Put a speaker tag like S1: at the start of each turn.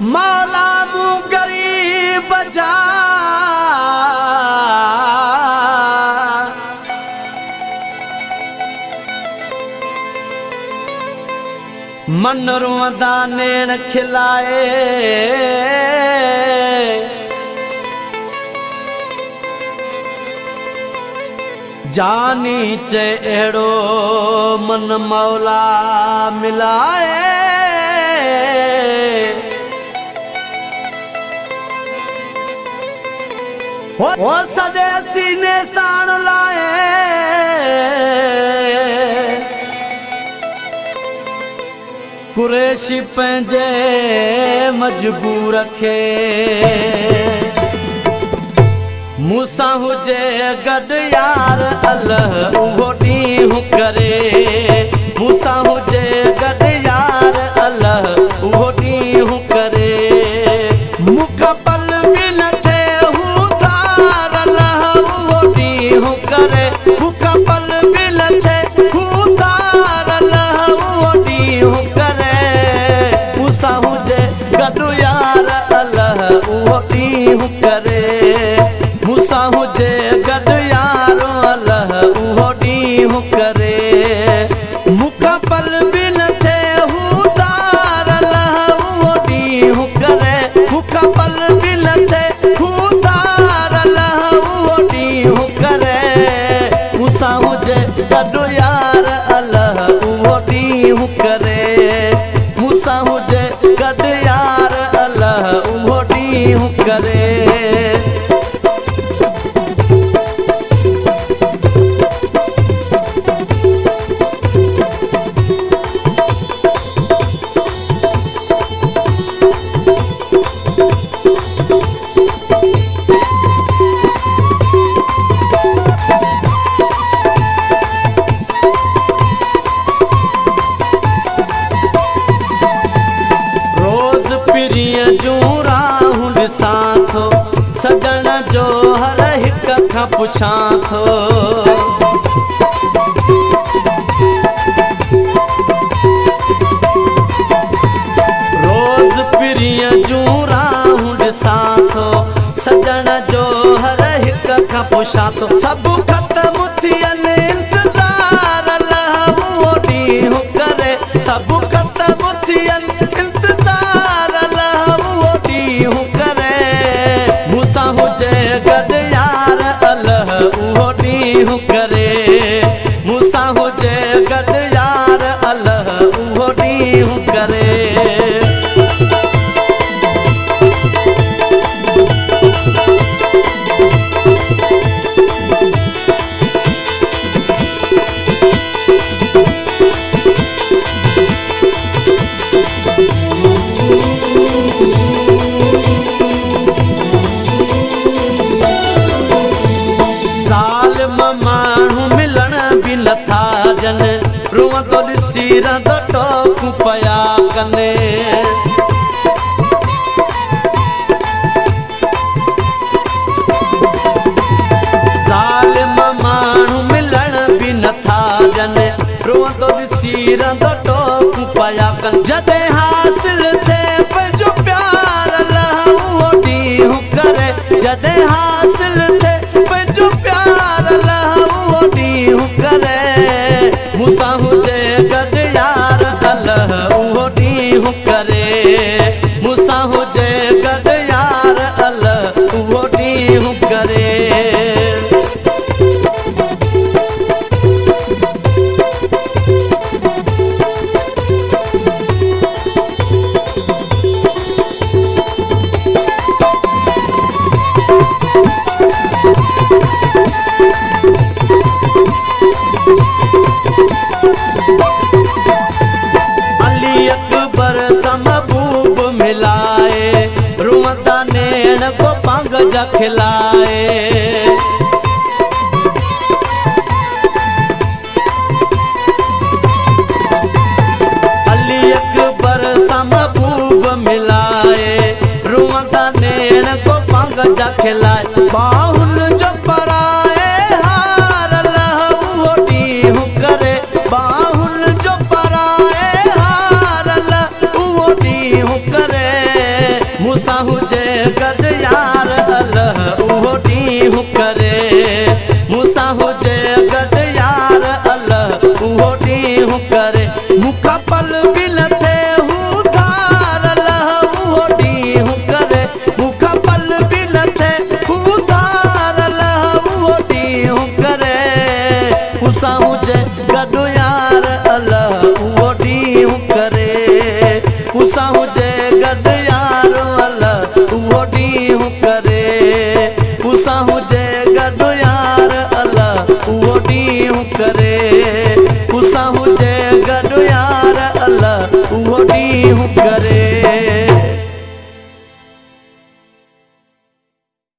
S1: मौला मू गरीब जा मन रुंदा नेण खिलाए जानी चे एड़ो मन मौला मिलाए हो सदे सीने साण लाए कुरैशी पंहिंजे मजबूर खे मूसां हुजे गॾु यार अल्लाह उहो ॾींहुं करे मूसां हुजे गॾु यार अल्लाह उहो ॾींहुं करे मुख पल बि न थे हू धार अल्लाह उहो ॾींहुं करे मुख पल बि न थे हू धार अल्लाह उहो ॾींहुं करे मूसां हुजे गॾु यार अल्लाह उहो ॾींहुं करे मूसां हुजे गॾु यारो अल्लाह उहो ॾींहुं करे मुख पल बि न थे हू धार अल्लाह उहो ॾींहुं करे मुख पल बि न थे हू धार अल्लाह उहो ॾींहुं करे मूसां हुजे गॾु यार अल्लाह उहो ॾींहुं करे मूसां हुजे गॾु यार अल्लाह उहो ॾींहुं करे सजण जो हर हिक खां पुछां थो रोज़ पिरीअ जूं राहूं ॾिसां थो सजण जो हर हिक खां पुछां थो सभु ख़त्म थियनि इंतज़ार अल्लाह उहो ॾींहुं करे सभु ख़त्म थियनि इंतज़ार अल्लाह उहो ॾींहुं करे मूसां हुजे गॾु यार अल्लाह उहो ॾींहुं करे मूसां हुजे गॾु यार अल्लाह उहो ॾींहुं करे नथा जन रूह तो ॾिसी रंद टोकूं पया कने ज़ालिम माण्हू मिलण बि नथा जन रूह तो ॾिसी रंद टोकूं पया कनि जॾहिं हासिल थिए पंहिंजो प्यार अल्लाह उहो ॾींहुं करे जॾहिं हासिल थिए पंहिंजो प्यार अल्लाह उहो ॾींहुं करे मूसां हुजे गॾु यार अल्लाह उहो ॾींहुं करे मूसां हुजे गॾु यार अल्लाह उहो ॾींहुं करे महबूब मिलाए रूंदा नेण को पंग जा खिलाए अली अकबर सा महबूब मिलाए रूंदा नेण को पंग जा खिलाए बाहुन जो पराए हार अल्लाह उहो ॾींहुं करे बाहुन जो पराए हार अल्लाह उहो ॾींहुं करे मुखा पल बिल थे हू धार अल्लाह उहो ॾींहुं करे मुखा पल बिल थे हू धार अल्लाह उहो ॾींहुं करे मूंसां हुजे गॾु यार अल्लाह उहो ॾींहुं करे मूंसां हुजे गॾु यार अल्लाह उहो ॾींहुं करे मूंसां हुजे गॾु यार अल्लाह उहो ॾींहुं करे मूंसां हुजे गॾु यार अल्लाह उहो ॾींहुं करे।